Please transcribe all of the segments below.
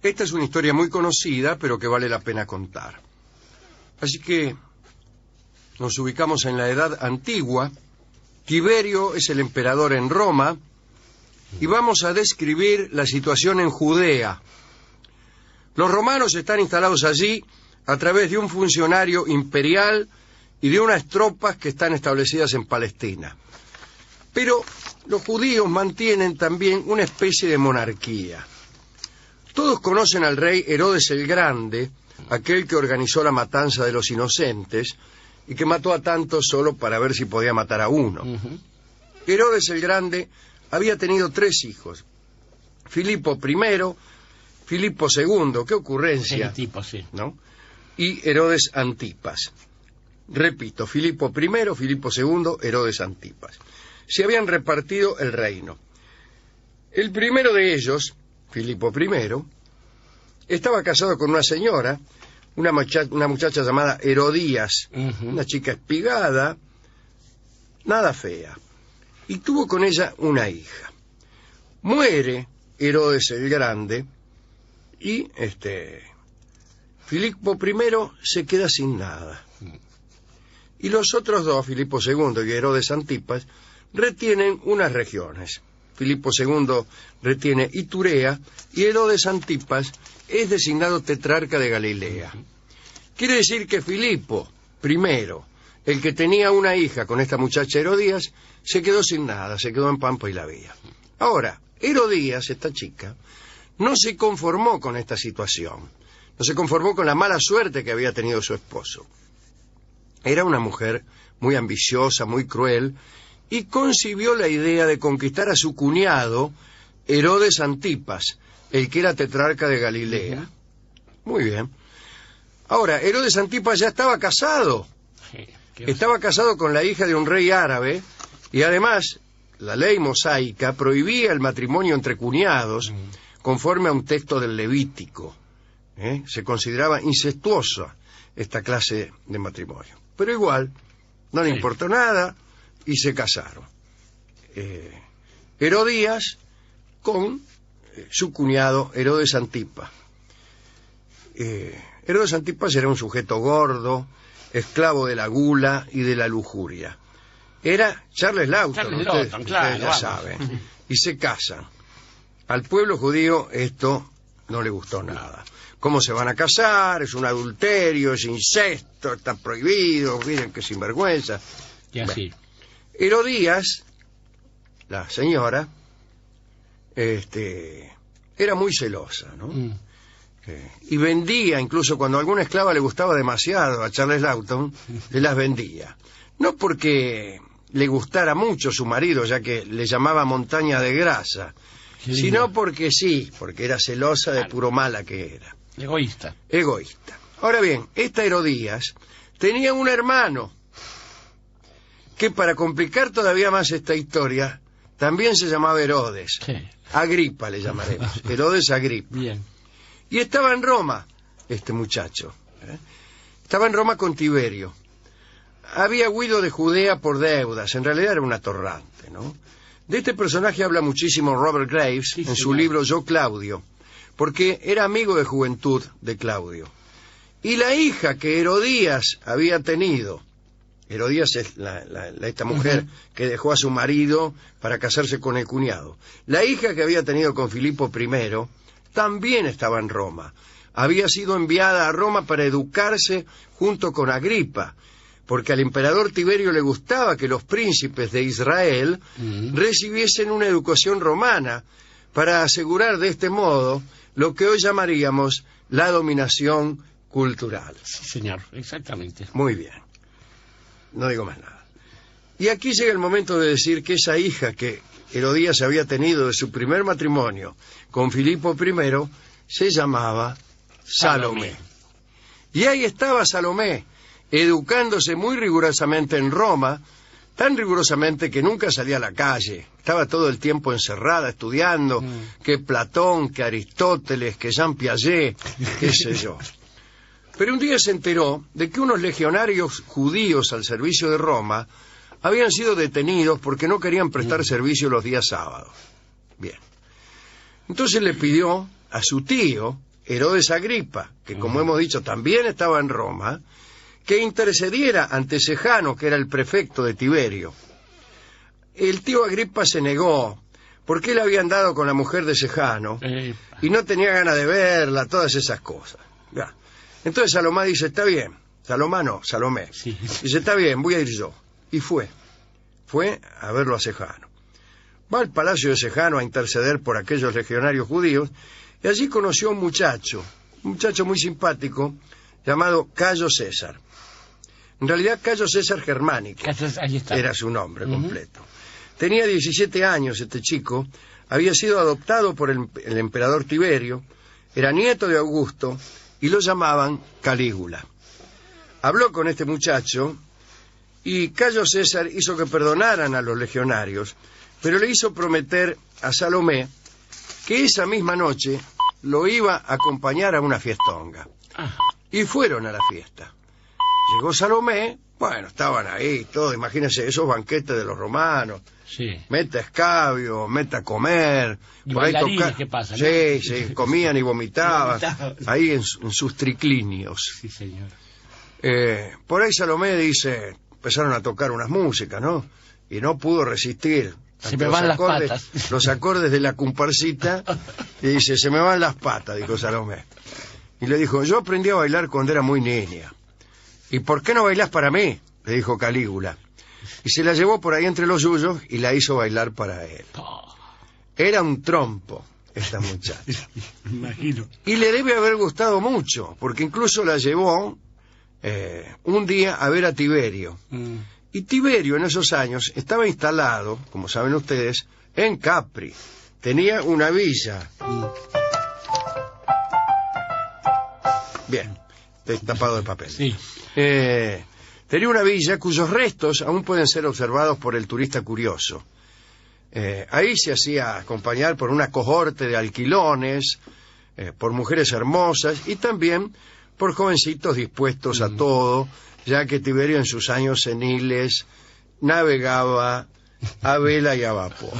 Esta es una historia muy conocida, pero que vale la pena contar. Así que nos ubicamos en la Edad Antigua. Tiberio es el emperador en Roma y vamos a describir la situación en Judea. Los romanos están instalados allí a través de un funcionario imperial y de unas tropas que están establecidas en Palestina. Pero los judíos mantienen también una especie de monarquía. Todos conocen al rey Herodes el Grande, aquel que organizó la matanza de los inocentes y que mató a tantos solo para ver si podía matar a uno. Herodes el Grande había tenido 3 hijos. Filipo I, Filipo II, qué ocurrencia, sí. ¿no? Y Herodes Antipas. Repito, Filipo I, Filipo II, Herodes Antipas. Se habían repartido el reino. El primero de ellos, Filipo I, estaba casado con una señora, una muchacha llamada Herodías, una chica espigada, nada fea, y tuvo con ella una hija. Muere Herodes el Grande y Filipo I se queda sin nada. Y los otros dos, Filipo II y Herodes Antipas, retienen unas regiones. Filipo II retiene Iturea y Herodes Antipas es designado tetrarca de Galilea. Quiere decir que Filipo I, el que tenía una hija con esta muchacha Herodías, se quedó sin nada, se quedó en Pampa y la Vía. Ahora, Herodías, esta chica, no se conformó con esta situación, no se conformó con la mala suerte que había tenido su esposo. Era una mujer muy ambiciosa, muy cruel, y concibió la idea de conquistar a su cuñado, Herodes Antipas, el que era tetrarca de Galilea. Muy bien. Ahora, Herodes Antipas ya estaba casado. Estaba casado con la hija de un rey árabe, y además la ley mosaica prohibía el matrimonio entre cuñados conforme a un texto del Levítico. Se consideraba incestuosa esta clase de matrimonio. Pero igual, no le importó nada y se casaron. Herodías con su cuñado Herodes Antipas. Herodes Antipas era un sujeto gordo, esclavo de la gula y de la lujuria. Era Charles Lawton, ustedes ya saben. Y se casan. Al pueblo judío esto no le gustó nada. ¿Cómo se van a casar? Es un adulterio, es incesto, está prohibido, miren qué sinvergüenza. Y así. Bueno, Herodías, la señora, era muy celosa, ¿no? Y vendía, incluso cuando a alguna esclava le gustaba demasiado a Charles Lawton, se las vendía. No porque le gustara mucho su marido, ya que le llamaba montaña de grasa, sino porque sí, porque era celosa de puro mala que era. Egoísta. Ahora bien, esta Herodías tenía un hermano que, para complicar todavía más esta historia, también se llamaba Herodes. Sí. Agripa le llamaremos. Herodes Agripa. Bien. Y estaba en Roma, este muchacho. Estaba en Roma con Tiberio. Había huido de Judea por deudas. En realidad era un atorrante, ¿no? De este personaje habla muchísimo Robert Graves en su libro Yo, Claudio, porque era amigo de juventud de Claudio. Y la hija que Herodías había tenido, Herodías es esta mujer que dejó a su marido para casarse con el cuñado, la hija que había tenido con Filipo I también estaba en Roma. Había sido enviada a Roma para educarse junto con Agripa, porque al emperador Tiberio le gustaba que los príncipes de Israel recibiesen una educación romana para asegurar de este modo lo que hoy llamaríamos la dominación cultural. Sí, señor, exactamente. Muy bien. No digo más nada. Y aquí llega el momento de decir que esa hija que Herodías había tenido de su primer matrimonio con Filipo I se llamaba Salomé. Y ahí estaba Salomé, educándose muy rigurosamente en Roma, tan rigurosamente que nunca salía a la calle. Estaba todo el tiempo encerrada estudiando que Platón, que Aristóteles, que Jean Piaget, qué sé yo. Pero un día se enteró de que unos legionarios judíos al servicio de Roma habían sido detenidos porque no querían prestar servicio los días sábados. Bien. Entonces le pidió a su tío, Herodes Agripa, que como hemos dicho también estaba en Roma, que intercediera ante Sejano, que era el prefecto de Tiberio. El tío Agripa se negó, porque él había andado con la mujer de Sejano y no tenía ganas de verla, todas esas cosas. Ya. Entonces Salomé dice, está bien. Salomé. Sí. Dice, está bien, voy a ir yo. Y fue a verlo a Sejano. Va al palacio de Sejano a interceder por aquellos legionarios judíos, y allí conoció a un muchacho muy simpático, llamado Cayo César. En realidad, Cayo César Germánico Ahí está. era su nombre completo. Tenía 17 años este chico, había sido adoptado por el emperador Tiberio, era nieto de Augusto, y lo llamaban Calígula. Habló con este muchacho, y Cayo César hizo que perdonaran a los legionarios, pero le hizo prometer a Salomé que esa misma noche lo iba a acompañar a una fiestonga. Y fueron a la fiesta. Llegó Salomé, bueno, estaban ahí todos, imagínense, esos banquetes de los romanos. Sí. Meta escabio, meta comer. Y por ahí bailarines, ¿qué pasa, no? Sí, comían y vomitaban. Ahí en sus triclinios. Sí, señor. Por ahí Salomé dice, empezaron a tocar unas músicas, ¿no? Y no pudo resistir. Se me van las patas. Los acordes de la comparsita, y dice, se me van las patas, dijo Salomé. Y le dijo, yo aprendí a bailar cuando era muy niña. ¿Y por qué no bailás para mí?, le dijo Calígula. Y se la llevó por ahí entre los suyos y la hizo bailar para él. Era un trompo esta muchacha. Imagino. Y le debe haber gustado mucho, porque incluso la llevó un día a ver a Tiberio. Y Tiberio en esos años estaba instalado, como saben ustedes, en Capri. Tenía una villa. Bien, tapado de papel. Sí. Tenía una villa cuyos restos aún pueden ser observados por el turista curioso. Ahí se hacía acompañar por una cohorte de alquilones, por mujeres hermosas y también por jovencitos dispuestos a todo, ya que Tiberio en sus años seniles navegaba a vela y a vapor.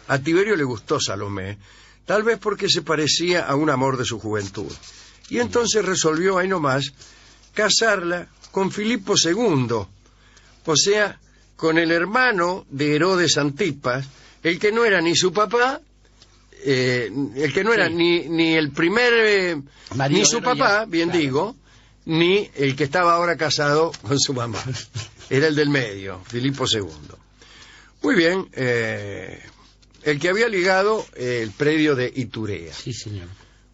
A Tiberio le gustó Salomé, tal vez porque se parecía a un amor de su juventud. Y entonces resolvió ahí nomás casarla con Filipo II, o sea, con el hermano de Herodes Antipas, el que no era ni su papá, el que no era ni el primer, ni su papá, bien claro, digo, ni el que estaba ahora casado con su mamá. Era el del medio, Filipo II. Muy bien, el que había ligado el predio de Iturea. Sí, señor.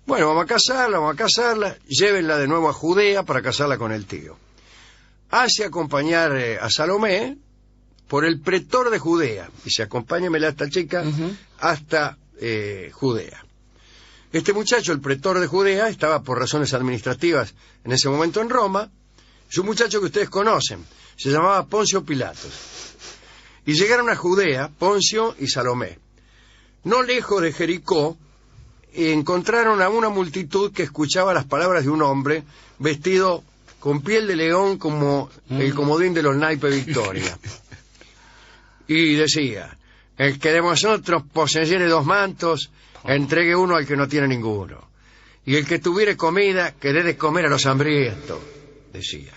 Bueno, vamos a casarla, llévenla de nuevo a Judea para casarla con el tío. Hace acompañar a Salomé por el pretor de Judea. Dice, acompáñemela a esta chica hasta Judea. Este muchacho, el pretor de Judea, estaba por razones administrativas en ese momento en Roma. Es un muchacho que ustedes conocen. Se llamaba Poncio Pilatos. Y llegaron a Judea, Poncio y Salomé. No lejos de Jericó, encontraron a una multitud que escuchaba las palabras de un hombre vestido con piel de león como el comodín de los naipes Victoria. Y decía, el que de vosotros poseyere 2 mantos, entregue uno al que no tiene ninguno. Y el que tuviere comida, que dé de comer a los hambrientos, decía.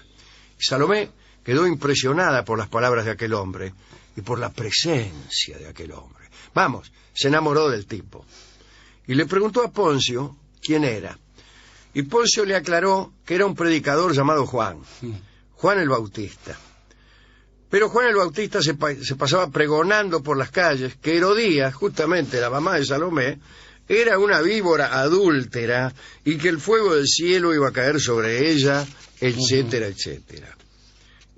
Y Salomé quedó impresionada por las palabras de aquel hombre y por la presencia de aquel hombre. Vamos, se enamoró del tipo. Y le preguntó a Poncio quién era. Y Poncio le aclaró que era un predicador llamado Juan el Bautista. Pero Juan el Bautista se pasaba pregonando por las calles que Herodías, justamente la mamá de Salomé, era una víbora adúltera y que el fuego del cielo iba a caer sobre ella, etcétera, etcétera.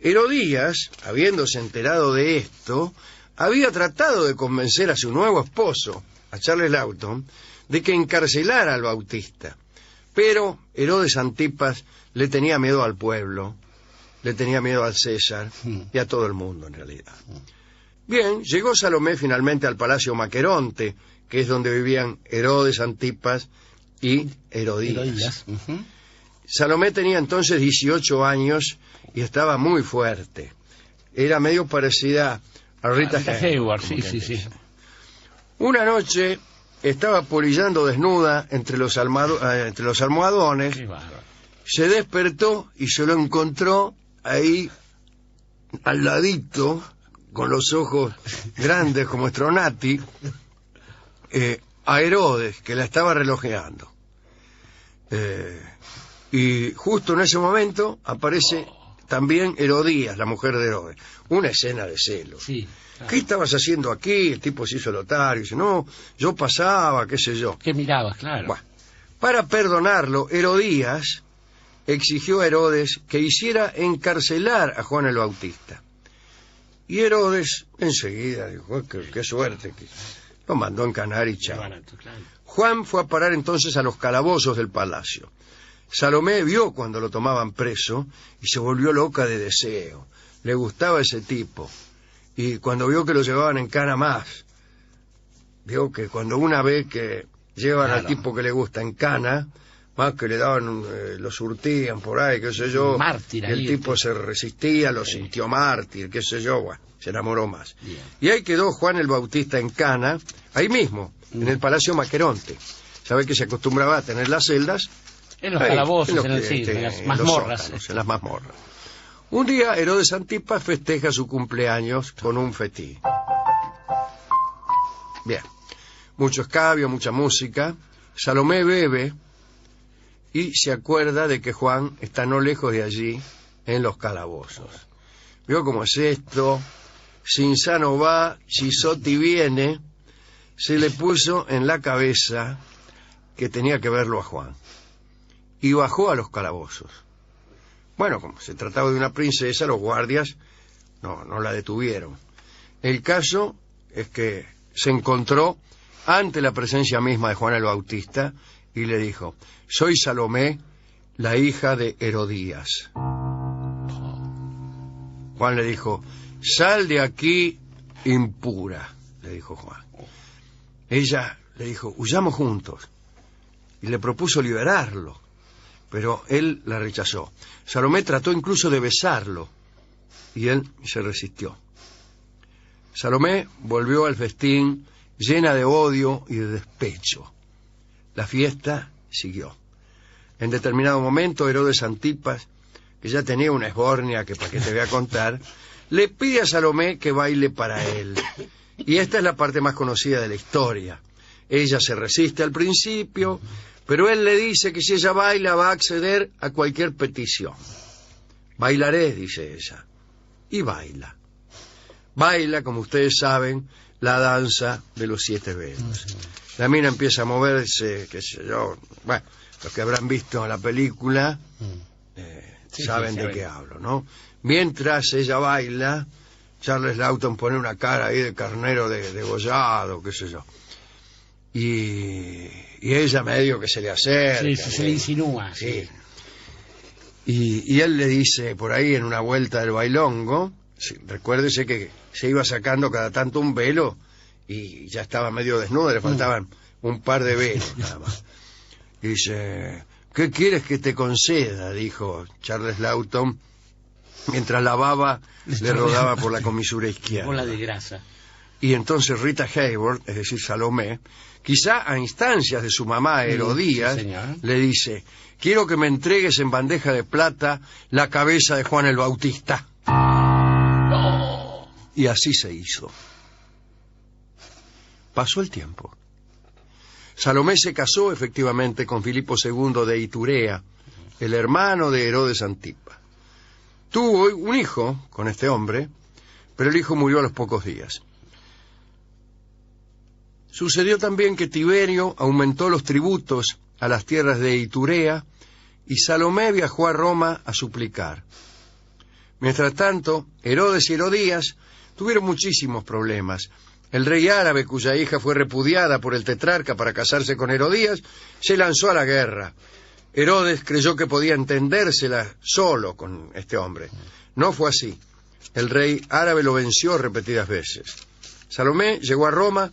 Herodías, habiéndose enterado de esto, había tratado de convencer a su nuevo esposo, a Charles Lawton, de que encarcelara al Bautista. Pero Herodes Antipas le tenía miedo al pueblo, le tenía miedo al César y a todo el mundo en realidad. Bien, llegó Salomé finalmente al Palacio Maqueronte, que es donde vivían Herodes Antipas y Herodías. Salomé tenía entonces 18 años y estaba muy fuerte. Era medio parecida a Rita Hayworth. Sí. Una noche estaba polillando desnuda entre los almohadones. Qué bárbaro. Se despertó y se lo encontró ahí al ladito, con los ojos grandes como Stronati, a Herodes, que la estaba relojeando. Y justo en ese momento aparece también Herodías, la mujer de Herodes. Una escena de celos. Sí, claro. ¿Qué estabas haciendo aquí? El tipo se hizo el otario. Dice, no, yo pasaba, qué sé yo. ¿Qué mirabas? Claro. Bueno, para perdonarlo, Herodías exigió a Herodes que hiciera encarcelar a Juan el Bautista. Y Herodes enseguida dijo, qué suerte, que lo mandó a encanar y Qué chao. barato, claro. Juan fue a parar entonces a los calabozos del palacio. Salomé vio cuando lo tomaban preso y se volvió loca de deseo. Le gustaba ese tipo. Y cuando vio que lo llevaban en cana más, vio que cuando una vez que llevan Claro. al tipo que le gusta en cana, más que le daban, lo surtían por ahí, qué sé yo, Mártir el ahí, tipo este. se resistía, lo Sí. sintió mártir, qué sé yo, bueno, se enamoró más. Bien. Y ahí quedó Juan el Bautista en cana, ahí mismo, en el Palacio Maqueronte. Sabe que se acostumbraba a tener las celdas En los ahí, calabozos, los en, el, que, sí, este, en las en mazmorras. los sótanos, en las mazmorras. Un día Herodes Antipas festeja su cumpleaños con un festín. Bien, mucho escabio, mucha música. Salomé bebe y se acuerda de que Juan está no lejos de allí, en los calabozos. ¿Vio cómo es esto? Cinzano va, Chisotti viene. Se le puso en la cabeza que tenía que verlo a Juan. Y bajó a los calabozos. Bueno, como se trataba de una princesa, los guardias no la detuvieron. El caso es que se encontró ante la presencia misma de Juan el Bautista y le dijo, soy Salomé, la hija de Herodías. Juan le dijo, sal de aquí impura, le dijo Juan. Ella le dijo, huyamos juntos, y le propuso liberarlo, pero él la rechazó. Salomé trató incluso de besarlo, y él se resistió. Salomé volvió al festín llena de odio y de despecho. La fiesta siguió. En determinado momento, Herodes Antipas, que ya tenía una esbornia que para qué te voy a contar, le pide a Salomé que baile para él. Y esta es la parte más conocida de la historia. Ella se resiste al principio, pero él le dice que si ella baila va a acceder a cualquier petición. Bailaré, dice ella. Y baila. Baila, como ustedes saben, la danza de los 7 velos. La mina empieza a moverse, qué sé yo. Bueno, los que habrán visto la película Sí, saben sí, de saben. qué hablo, ¿no? Mientras ella baila, Charles Lawton pone una cara ahí de carnero degollado, qué sé yo. Y ella medio que se le acerca. Sí, se le insinúa. Sí. Y él le dice por ahí en una vuelta del bailongo, sí, recuérdese que se iba sacando cada tanto un velo y ya estaba medio desnudo, le faltaban un par de velos nada más. Dice, ¿qué quieres que te conceda? Dijo Charles Lawton, mientras la baba le rodaba por la comisura izquierda. Bola de grasa. Y entonces Rita Hayworth, es decir, Salomé, quizá a instancias de su mamá Herodías, sí, señor. le dice, quiero que me entregues en bandeja de plata la cabeza de Juan el Bautista. ¡No! Y así se hizo. Pasó el tiempo. Salomé se casó efectivamente con Filipo II de Iturea, el hermano de Herodes Antipas. Tuvo un hijo con este hombre, pero el hijo murió a los pocos días. Sucedió también que Tiberio aumentó los tributos a las tierras de Iturea y Salomé viajó a Roma a suplicar. Mientras tanto, Herodes y Herodías tuvieron muchísimos problemas. El rey árabe, cuya hija fue repudiada por el tetrarca para casarse con Herodías, se lanzó a la guerra. Herodes creyó que podía entendérsela solo con este hombre. No fue así. El rey árabe lo venció repetidas veces. Salomé llegó a Roma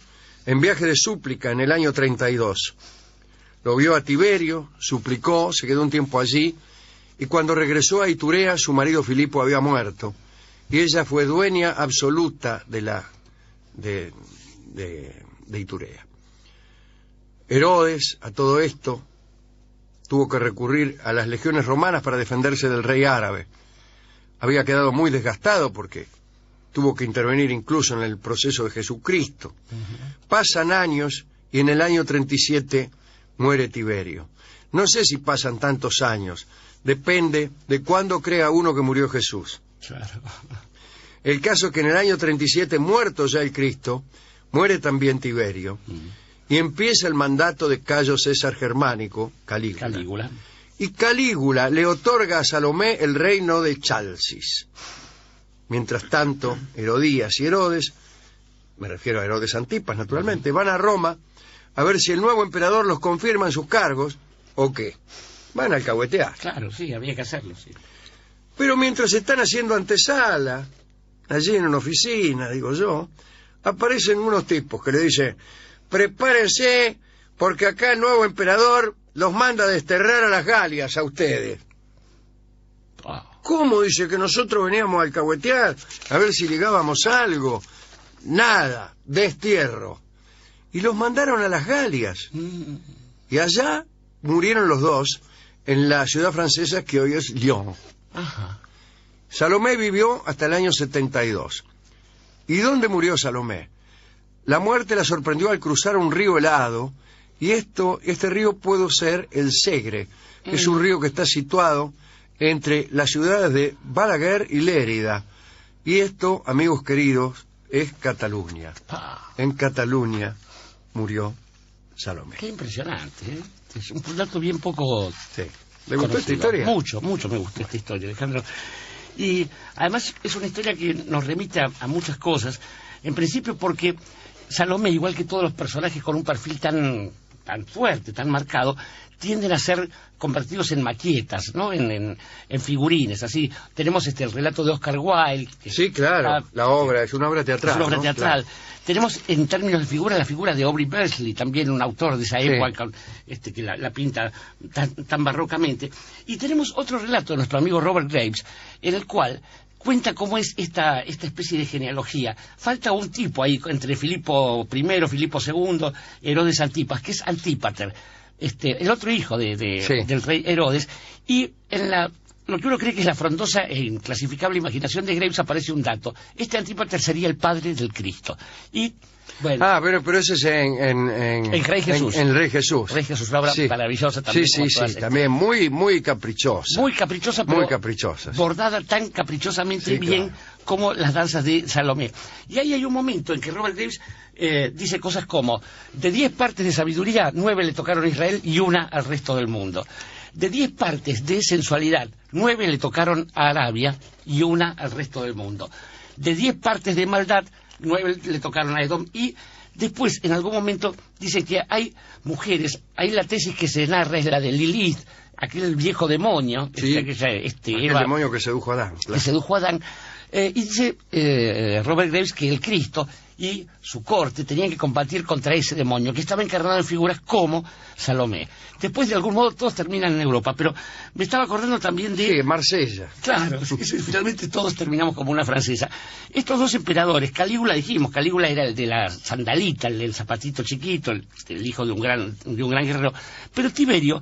en viaje de súplica en el año 32. Lo vio a Tiberio, suplicó, se quedó un tiempo allí, y cuando regresó a Iturea, su marido Filipo había muerto, y ella fue dueña absoluta de Iturea. Herodes, a todo esto, tuvo que recurrir a las legiones romanas para defenderse del rey árabe. Había quedado muy desgastado porque tuvo que intervenir incluso en el proceso de Jesucristo. Pasan años y en el año 37 muere Tiberio. No sé si pasan tantos años, depende de cuándo crea uno que murió Jesús. Claro. El caso es que en el año 37, muerto ya el Cristo, muere también Tiberio, y empieza el mandato de Cayo César Germánico, Calígula. Y Calígula le otorga a Salomé el reino de Chalcis. Mientras tanto, Herodías y Herodes, me refiero a Herodes Antipas naturalmente, van a Roma a ver si el nuevo emperador los confirma en sus cargos o qué. Van a alcahuetear. Claro, sí, había que hacerlo, sí. Pero mientras están haciendo antesala, allí en una oficina, digo yo, aparecen unos tipos que le dicen: prepárense, porque acá el nuevo emperador los manda a desterrar a las Galias a ustedes. ¿Cómo? Dice, que nosotros veníamos a alcahuetear, a ver si ligábamos algo. Nada, destierro. Y los mandaron a las Galias. Y allá murieron los dos, en la ciudad francesa que hoy es Lyon. Ajá. Salomé vivió hasta el año 72. ¿Y dónde murió Salomé? La muerte la sorprendió al cruzar un río helado, y este río pudo ser el Segre, que es un río que está situado entre las ciudades de Balaguer y Lérida. Y esto, amigos queridos, es Cataluña. En Cataluña murió Salomé. Qué impresionante, ¿eh? Es un dato bien poco... Sí. ¿Le gustó esta historia? Mucho, mucho me gustó esta historia, Alejandro. Y además es una historia que nos remite a muchas cosas. En principio porque Salomé, igual que todos los personajes con un perfil tan fuerte, tan marcado, tienden a ser convertidos en maquetas, ¿no? En figurines, así. Tenemos el relato de Oscar Wilde. Sí, claro, la obra, es una obra teatral. Es una obra, ¿no?, teatral. Claro. Tenemos, en términos de figura, la figura de Aubrey Beardsley, también un autor de esa época, que la pinta tan barrocamente. Y tenemos otro relato de nuestro amigo Robert Graves, en el cual cuenta cómo es esta especie de genealogía. Falta un tipo ahí entre Filipo I, Filipo II, Herodes Antipas, que es Antípater, el otro hijo del rey Herodes, y en lo que uno cree que es la frondosa e inclasificable imaginación de Graves aparece un dato. Este Antípater sería el padre del Cristo. Y bueno, pero ese es en Rey Jesús. En Rey Jesús. Rey Jesús, una obra maravillosa también. Sí, también muy caprichosa. Muy caprichosa, pero muy caprichosa, sí. Bordada tan caprichosamente bien, claro, como las danzas de Salomé. Y ahí hay un momento en que Robert Graves dice cosas como: de 10 partes de sabiduría, 9 le tocaron a Israel y 1 al resto del mundo. De 10 partes de sensualidad, 9 le tocaron a Arabia y 1 al resto del mundo. De 10 partes de maldad, 9 le tocaron a Edom. Y después, en algún momento, dice que hay mujeres, hay la tesis que se narra, es la de Lilith, aquel viejo demonio, aquel demonio que sedujo a Adán. Claro. Que sedujo a Adán. Y dice Robert Graves que el Cristo y su corte tenían que combatir contra ese demonio que estaba encarnado en figuras como Salomé. Después, de algún modo, todos terminan en Europa, pero me estaba acordando también de... Sí, Marsella. Claro, finalmente todos terminamos como una francesa. Estos dos emperadores, Calígula, dijimos, Calígula era el de la sandalita, el del zapatito chiquito, el hijo de un gran guerrero, pero Tiberio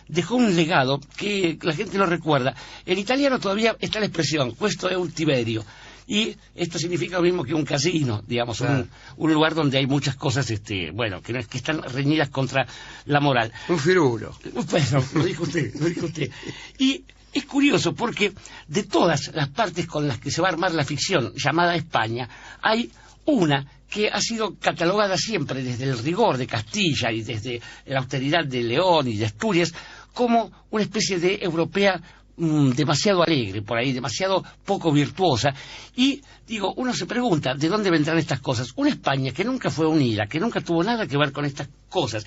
dejó un legado que la gente lo recuerda. En italiano todavía está la expresión, questo è un Tiberio. Y esto significa lo mismo que un casino, digamos, claro, un lugar donde hay muchas cosas, que están reñidas contra la moral. Un firulo. Bueno, lo dijo usted. Y es curioso porque de todas las partes con las que se va a armar la ficción llamada España, hay una que ha sido catalogada siempre desde el rigor de Castilla y desde la austeridad de León y de Asturias como una especie de europea demasiado alegre, por ahí, demasiado poco virtuosa. Y, digo, uno se pregunta, ¿de dónde vendrán estas cosas? Una España que nunca fue unida, que nunca tuvo nada que ver con estas cosas.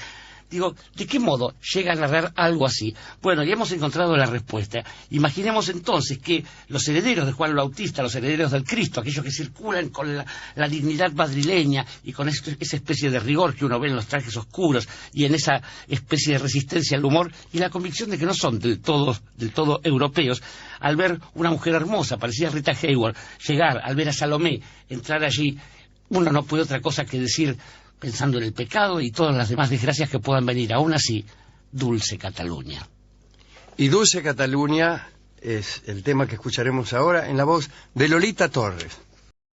Digo, ¿de qué modo llega a narrar algo así? Bueno, ya hemos encontrado la respuesta. Imaginemos entonces que los herederos de Juan el Bautista, los herederos del Cristo, aquellos que circulan con la dignidad madrileña y con esa especie de rigor que uno ve en los trajes oscuros y en esa especie de resistencia al humor y la convicción de que no son del todo europeos, al ver una mujer hermosa, parecida a Rita Hayworth, llegar, al ver a Salomé entrar allí, uno no puede otra cosa que decir: pensando en el pecado y todas las demás desgracias que puedan venir. Aún así, Dulce Cataluña. Y Dulce Cataluña es el tema que escucharemos ahora en la voz de Lolita Torres.